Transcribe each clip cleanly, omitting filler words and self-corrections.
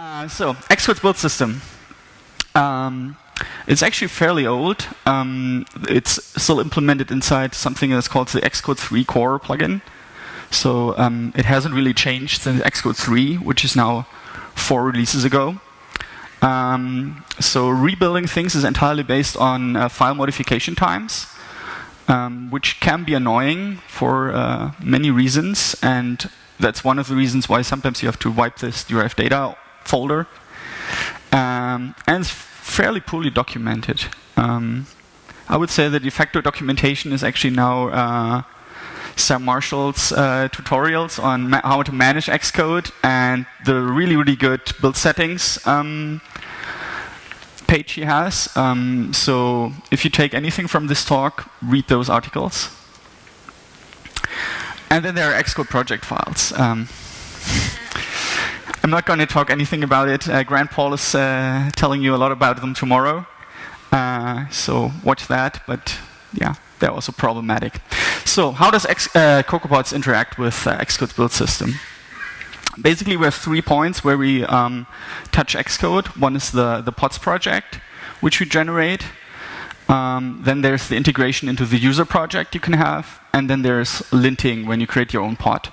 So Xcode's build system. It's actually fairly old. It's still implemented inside something that's called the Xcode 3 core plugin. So it hasn't really changed since Xcode 3, which is now 4 releases ago. So rebuilding things is entirely based on file modification times, which can be annoying for many reasons. And that's one of the reasons why sometimes you have to wipe this derived data folder. And it's fairly poorly documented. I would say the de facto documentation is actually now Sam Marshall's tutorials on how to manage Xcode and the really, really good build settings page he has. So if you take anything from this talk, read those articles. And then there are Xcode project files. I'm not going to talk anything about it. Grant Paul is telling you a lot about them tomorrow. So watch that, but yeah, they're also problematic. So how does CocoaPods interact with Xcode's build system? Basically, we have 3 points where we touch Xcode. One is the pods project, which we generate. Then there's the integration into the user project you can have. And then there's linting when you create your own pod.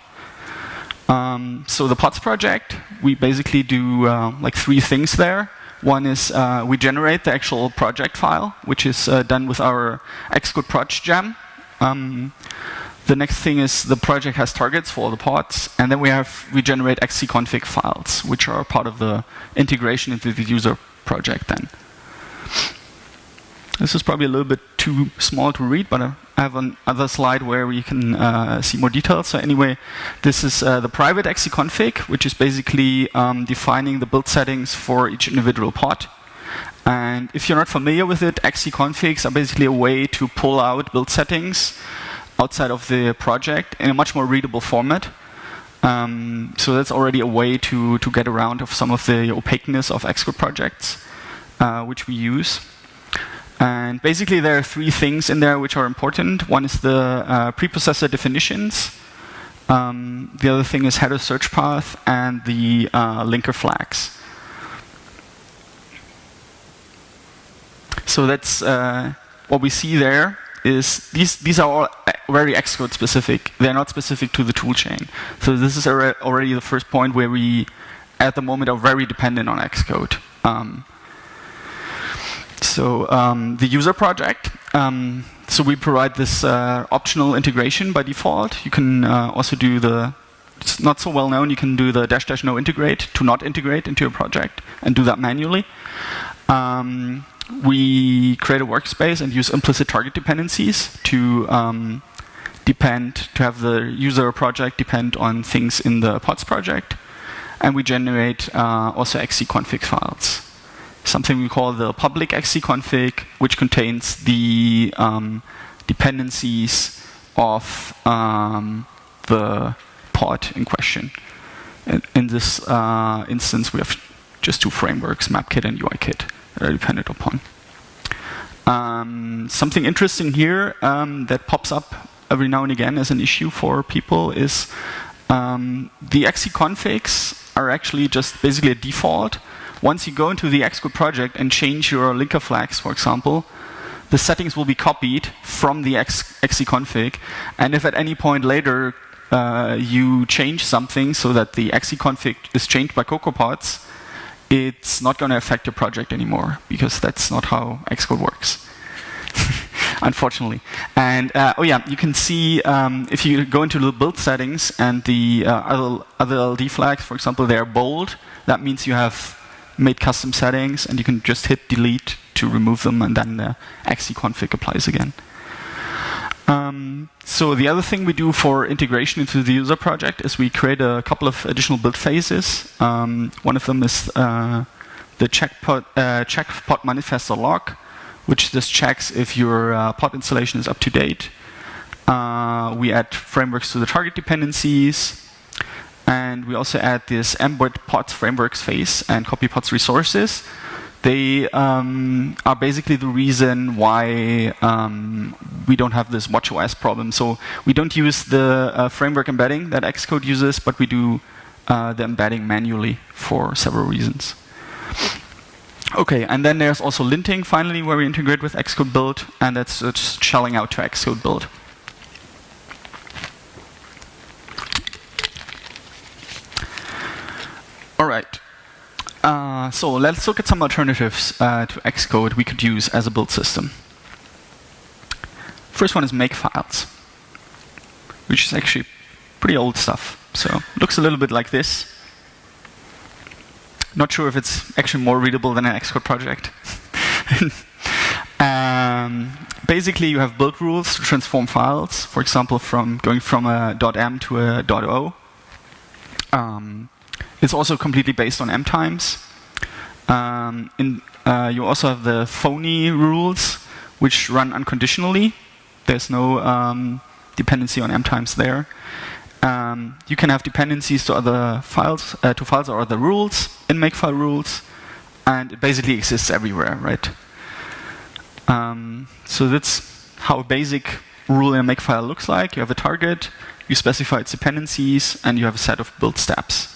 So the pods project, we basically do like 3 things there. One is we generate the actual project file, which is done with our Xcode Proj gem. The next thing is the project has targets for all the pods, and then we generate xcconfig files, which are part of the integration into the user project then. This is probably a little bit too small to read, but I have another slide where we can see more details. So anyway, this is the private xcconfig, which is basically defining the build settings for each individual pod. And if you're not familiar with it, xcconfigs are basically a way to pull out build settings outside of the project in a much more readable format. So that's already a way to get around of some of the opaqueness of Xcode projects, which we use. And basically there are 3 things in there which are important. One is the preprocessor definitions. The other thing is header search path and the linker flags. So that's what we see there is these are all very Xcode specific. They're not specific to the toolchain. So this is already the first point where we, at the moment, are very dependent on Xcode. So the user project. So we provide this optional integration by default. You can also do it's not so well known, you can do the -- no integrate to not integrate into your project and do that manually. We create a workspace and use implicit target dependencies to have the user project depend on things in the pods project. And we generate also xcconfig files. Something we call the public xcconfig, which contains the dependencies of the pod in question. In this instance, we have just 2 frameworks, MapKit and UIKit, that are dependent upon. Something interesting here that pops up every now and again as an issue for people is the xcconfigs are actually just basically a default. Once you go into the Xcode project and change your linker flags, for example, the settings will be copied from the xcconfig. And if at any point later you change something so that the xcconfig is changed by CocoaPods, it's not going to affect your project anymore, because that's not how Xcode works, unfortunately. And oh yeah, you can see if you go into the build settings and the other LD flags, for example, they are bold. That means you have made custom settings, and you can just hit delete to remove them, and then the xcconfig applies again. So the other thing we do for integration into the user project is we create a couple of additional build phases. One of them is the check pod manifest.log, which just checks if your pod installation is up to date. We add frameworks to the target dependencies. And we also add this embed pods frameworks phase and copy pods resources. They are basically the reason why we don't have this watchOS problem. So we don't use the framework embedding that Xcode uses, but we do the embedding manually for several reasons. Okay, and then there's also linting, finally, where we integrate with Xcode build, and that's just shelling out to Xcode build. All right. So let's look at some alternatives to Xcode we could use as a build system. First one is Makefiles, which is actually pretty old stuff. So it looks a little bit like this. Not sure if it's actually more readable than an Xcode project. Basically, you have build rules to transform files, for example, from going from a .m to a .o. It's also completely based on M times. You also have the phony rules, which run unconditionally. There's no dependency on M times there. You can have dependencies to other files, or other rules in Makefile rules, and it basically exists everywhere, right? So that's how a basic rule in a Makefile looks like. You have a target, you specify its dependencies, and you have a set of build steps.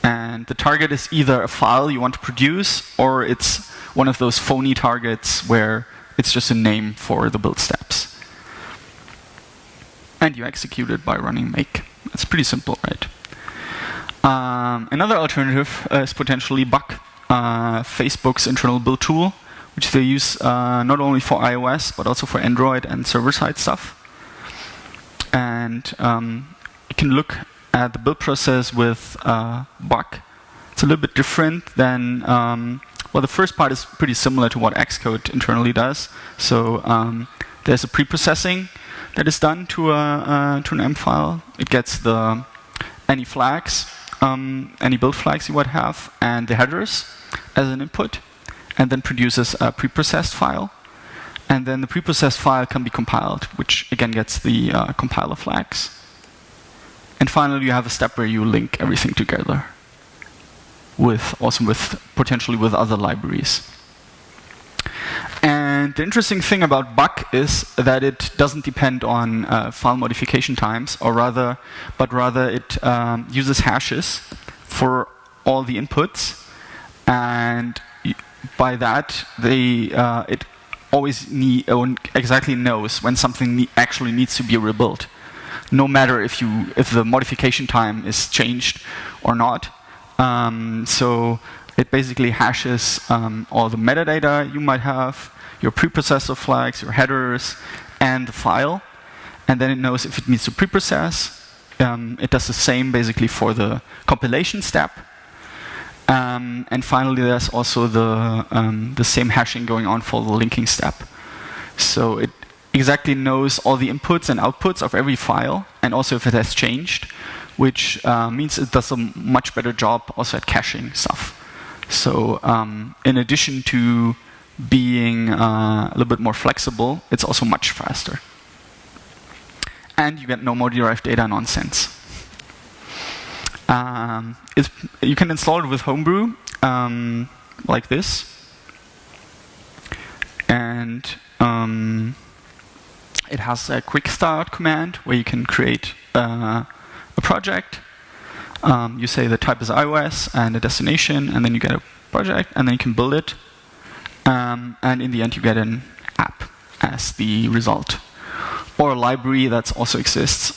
And the target is either a file you want to produce, or it's one of those phony targets where it's just a name for the build steps. And you execute it by running make. That's pretty simple, right? Another alternative is potentially Bug, Facebook's internal build tool, which they use not only for iOS, but also for Android and server-side stuff. And you can look at the build process with Bug. It's a little bit different than, well, the first part is pretty similar to what Xcode internally does. So there's a pre-processing that is done to an M file. It gets any flags, any build flags you would have, and the headers as an input, and then produces a preprocessed file. And then the preprocessed file can be compiled, which again gets the compiler flags. And finally, you have a step where you link everything together, potentially with other libraries. And the interesting thing about Bug is that it doesn't depend on file modification times, but rather it uses hashes for all the inputs, and by that it always exactly knows when something actually needs to be rebuilt, no matter if the modification time is changed or not. So it basically hashes all the metadata you might have, your preprocessor flags, your headers, and the file. And then it knows if it needs to preprocess. It does the same basically for the compilation step. And finally, there's also the same hashing going on for the linking step. So it exactly knows all the inputs and outputs of every file, and also if it has changed, which means it does a much better job also at caching stuff. So in addition to being a little bit more flexible, it's also much faster. And you get no more derived data nonsense. You can install it with Homebrew, like this. And it has a quick start command where you can create a project. You say the type is iOS and a destination, and then you get a project, and then you can build it. And in the end, you get an app as the result, or a library that also exists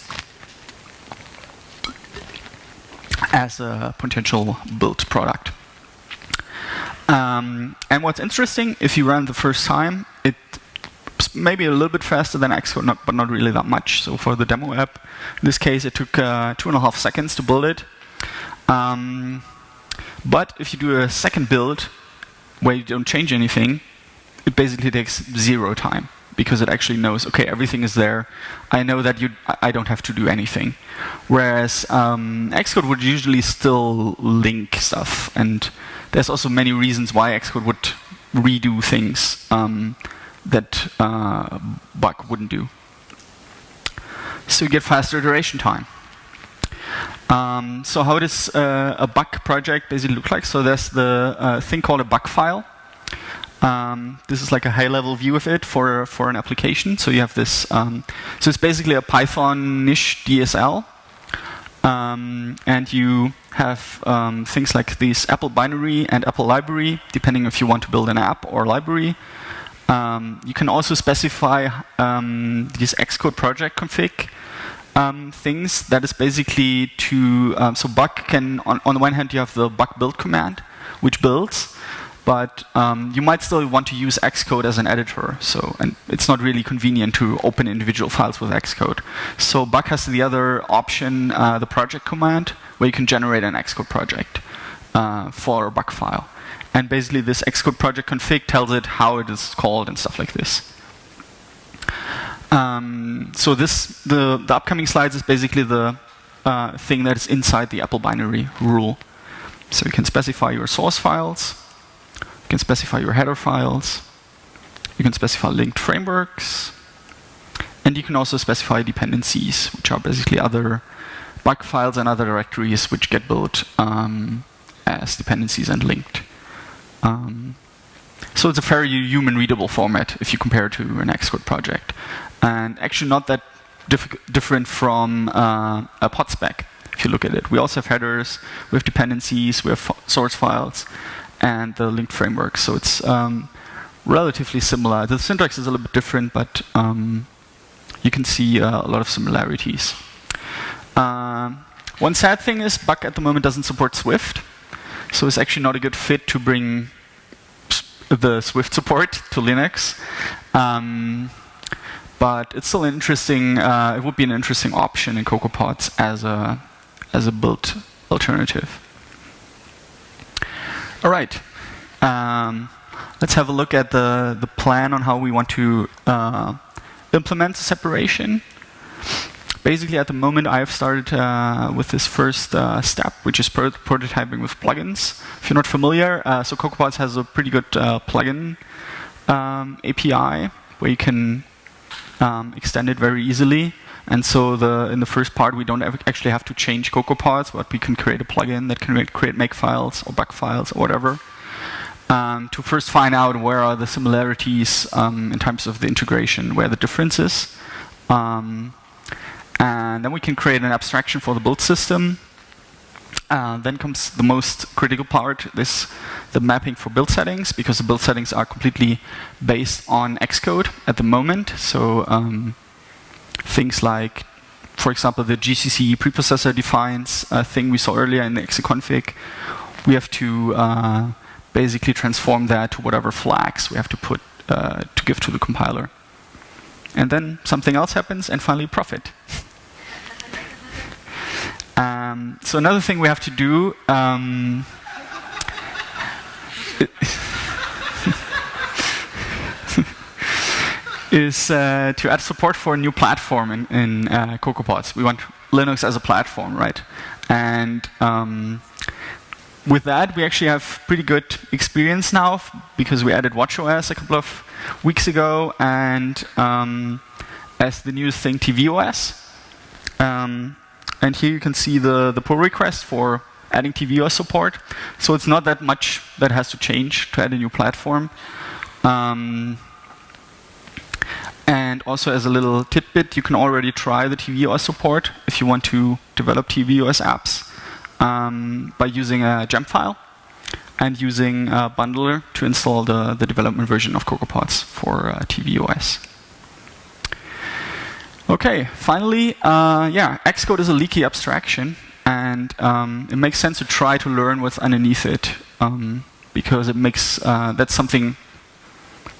as a potential build product. And what's interesting, if you run the first time, it's maybe a little bit faster than Xcode, but not really that much. So for the demo app, in this case, it took 2.5 seconds to build it. But if you do a second build, where you don't change anything, it basically takes 0 time, because it actually knows, okay, everything is there. I know that I don't have to do anything. Whereas Xcode would usually still link stuff, and there's also many reasons why Xcode would redo things that Bug wouldn't do. So you get faster iteration time. So how does a Bug project basically look like? So there's the thing called a Bug file. This is like a high-level view of it for an application. So you have this. So it's basically a Python-ish DSL. And you have things like this Apple binary and Apple library, depending if you want to build an app or library. You can also specify these Xcode project config things. That is basically to, so bug can, on the one hand, you have the bug build command, which builds, but you might still want to use Xcode as an editor. So, and it's not really convenient to open individual files with Xcode. So bug has the other option, the project command, where you can generate an Xcode project for a bug file. And basically this Xcode project config tells it how it is called and stuff like this. So this, the upcoming slides is basically the thing that is inside the Apple binary rule. So you can specify your source files, you can specify your header files, you can specify linked frameworks, and you can also specify dependencies, which are basically other bug files and other directories which get built as dependencies and linked. So it's a very human-readable format if you compare it to an Xcode project. And actually not that different from a pod spec, if you look at it. We also have headers, we have dependencies, we have source files, and the linked framework. So it's relatively similar. The syntax is a little bit different, but you can see a lot of similarities. One sad thing is Bug at the moment doesn't support Swift. So it's actually not a good fit to bring the Swift support to Linux. But it's still interesting. It would be an interesting option in CocoaPods as a build alternative. All right. Let's have a look at the plan on how we want to implement the separation. Basically, at the moment, I have started with this first step, which is prototyping with plugins. If you're not familiar, so CocoaPods has a pretty good plugin API where you can extend it very easily. And so in the first part, we don't actually have to change CocoaPods, but we can create a plugin that can create make files or bug files or whatever. To first find out where are the similarities in terms of the integration, where the difference is. And then we can create an abstraction for the build system. Then comes the most critical part, the mapping for build settings, because the build settings are completely based on Xcode at the moment. So things like, for example, the GCC preprocessor defines a thing we saw earlier in the xconfig. We have to basically transform that to whatever flags we have to put to give to the compiler. And then something else happens, and finally profit. So another thing we have to do is to add support for a new platform in CocoaPods. We want Linux as a platform, right? And with that, we actually have pretty good experience now because we added watchOS a couple of weeks ago, and as the newest thing, tvOS. And here you can see the pull request for adding tvOS support. So it's not that much that has to change to add a new platform. And also as a little tidbit, you can already try the tvOS support if you want to develop tvOS apps by using a gem file and using a bundler to install the development version of CocoaPods for tvOS. Okay, finally, Xcode is a leaky abstraction, and it makes sense to try to learn what's underneath it, because it makes that's something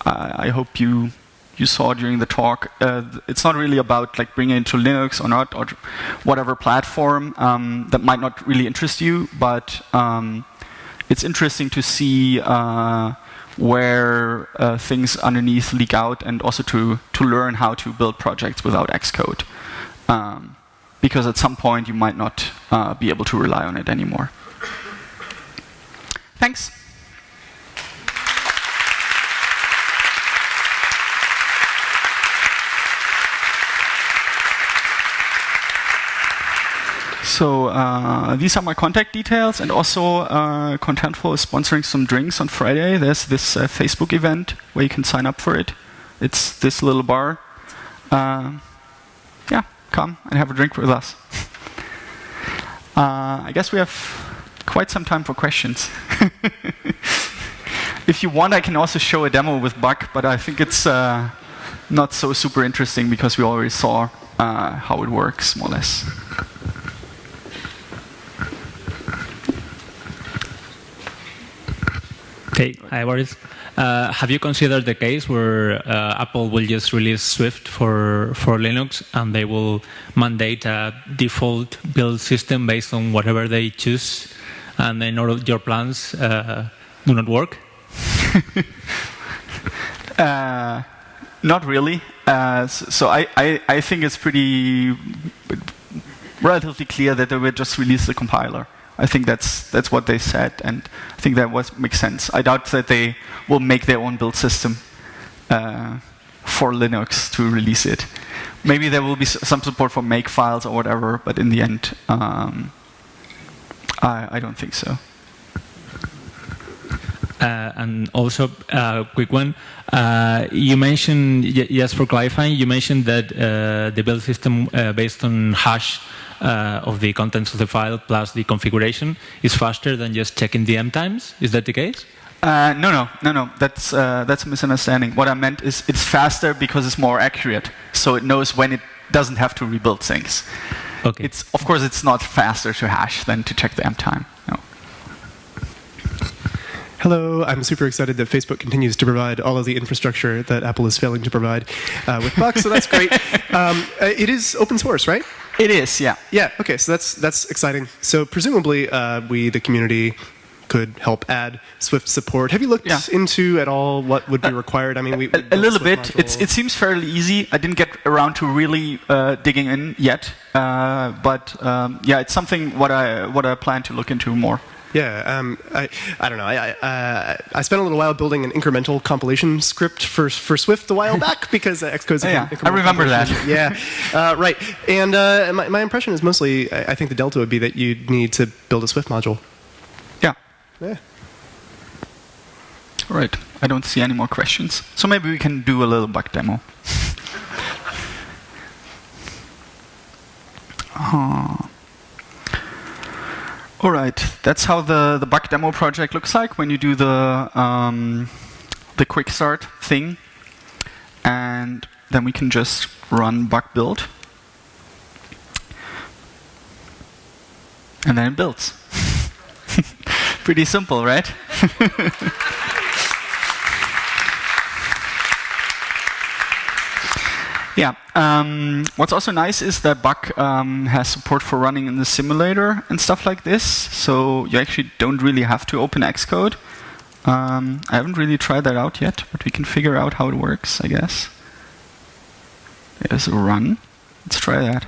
I hope you saw during the talk. It's not really about like bringing it to Linux or not, or whatever platform that might not really interest you, but it's interesting to see where things underneath leak out, and also to learn how to build projects without Xcode. Because at some point you might not be able to rely on it anymore. Thanks. So these are my contact details, and also Contentful is sponsoring some drinks on Friday. There's this Facebook event where you can sign up for it. It's this little bar. Yeah, come and have a drink with us. I guess we have quite some time for questions. If you want, I can also show a demo with Bug, but I think it's not so super interesting because we already saw how it works, more or less. Okay, hi Boris. Have you considered the case where Apple will just release Swift for Linux and they will mandate a default build system based on whatever they choose, and then all of your plans do not work? Not really. So I think it's relatively clear that they will just release the compiler. I think that's what they said, and I think that makes sense. I doubt that they will make their own build system for Linux to release it. Maybe there will be some support for make files or whatever, but in the end, I don't think so. And also, quick one. You mentioned, just for clarifying, you mentioned that the build system based on hash of the contents of the file plus the configuration is faster than just checking the M times. Is that the case? No. That's a misunderstanding. What I meant is it's faster because it's more accurate. So it knows when it doesn't have to rebuild things. Okay. Of course, it's not faster to hash than to check the M time. No. Hello, I'm super excited that Facebook continues to provide all of the infrastructure that Apple is failing to provide with Buck, so that's great. It is open source, right? It is, yeah. Yeah, okay, so that's exciting. So presumably we, the community, could help add Swift support. Have you looked into at all what would be required? I mean, a little bit. It seems fairly easy. I didn't get around to really digging in yet, but yeah, it's something what I plan to look into more. Yeah, I don't know. I spent a little while building an incremental compilation script for Swift a while back because Xcode's incremental. I remember that. Yeah, right. And my impression is mostly, I think the delta would be that you'd need to build a Swift module. Yeah. All right. I don't see any more questions. So maybe we can do a little bug demo. All right. That's how the bug demo project looks like when you do the quick start thing. And then we can just run bug build. And then it builds. Pretty simple, right? Yeah. What's also nice is that Bug has support for running in the simulator and stuff like this. So you actually don't really have to open Xcode. I haven't really tried that out yet, but we can figure out how it works, I guess. There's a run. Let's try that.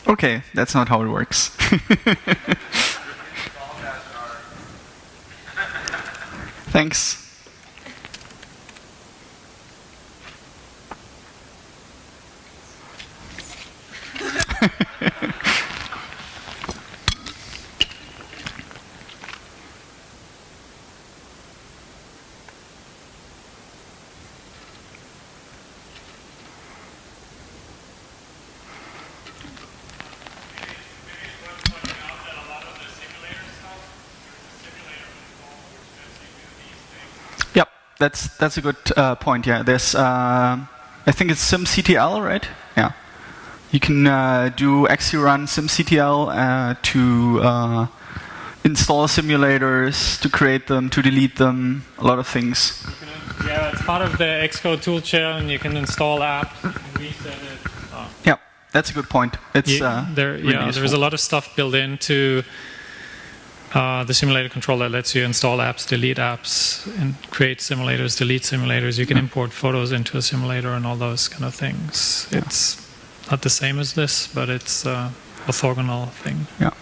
Okay, that's not how it works. Thanks. That's a good point. Yeah, there's I think it's SimCTL, right? Yeah, you can do xurun SimCTL to install simulators, to create them, to delete them, a lot of things. Yeah, it's part of the Xcode toolchain, and you can install apps, reset it. Yeah, that's a good point. It's there's a lot of stuff built into the simulator controller that lets you install apps, delete apps, and create simulators, delete simulators. You can import photos into a simulator and all those kind of things. Yeah. It's not the same as this, but it's a orthogonal thing. Yeah.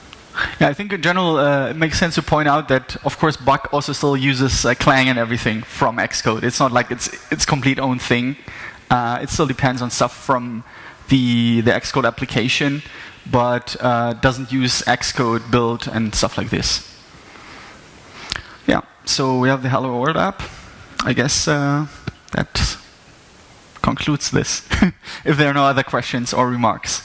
Yeah, I think in general it makes sense to point out that, of course, Bug also still uses Clang and everything from Xcode. It's not like it's complete own thing. It still depends on stuff from the Xcode application, but doesn't use Xcode build and stuff like this. Yeah, so we have the Hello World app. I guess that concludes this, if there are no other questions or remarks.